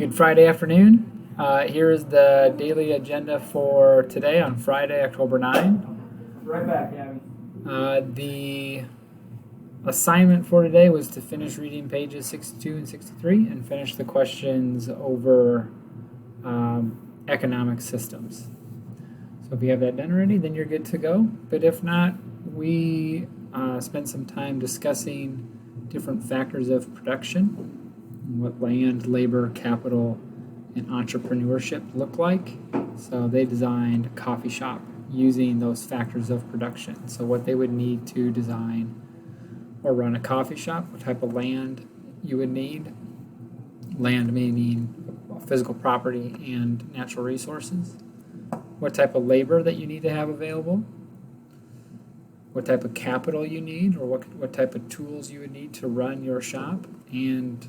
Good Friday afternoon. Here is the daily agenda for today on Friday, October 9. Right back, Abby. The assignment for today was to finish reading pages 62 and 63 and finish the questions over economic systems. So if you have that done already, then you're good to go. But if not, we spent some time discussing different factors of production, what land, labor, capital, and entrepreneurship look like. So they designed a coffee shop using those factors of production. So what they would need to design or run a coffee shop, what type of land you would need. Land meaning physical property and natural resources. What type of labor that you need to have available. What type of capital you need, or what type of tools you would need to run your shop, and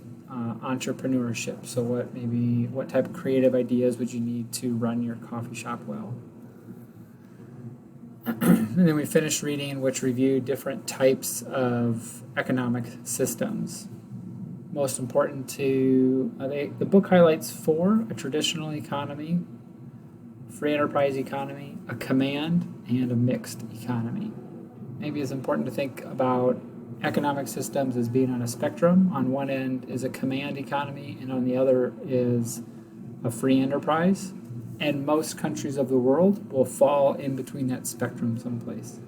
entrepreneurship. So what type of creative ideas would you need to run your coffee shop well? And then we finished reading, which reviewed different types of economic systems. Most important to the book highlights 4: a traditional economy, free enterprise economy, a command, and a mixed economy. Maybe it's important to think about economic systems as being on a spectrum. On one end is a command economy, and on the other is a free enterprise. And most countries of the world will fall in between that spectrum someplace.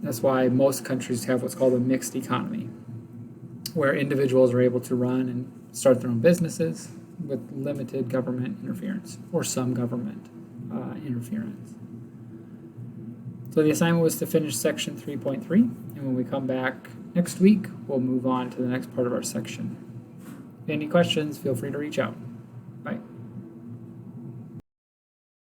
That's why most countries have what's called a mixed economy, where individuals are able to run and start their own businesses with limited government interference or some government interference. So the assignment was to finish section 3.3, and when we come back next week, we'll move on to the next part of our section. If you have any questions, feel free to reach out.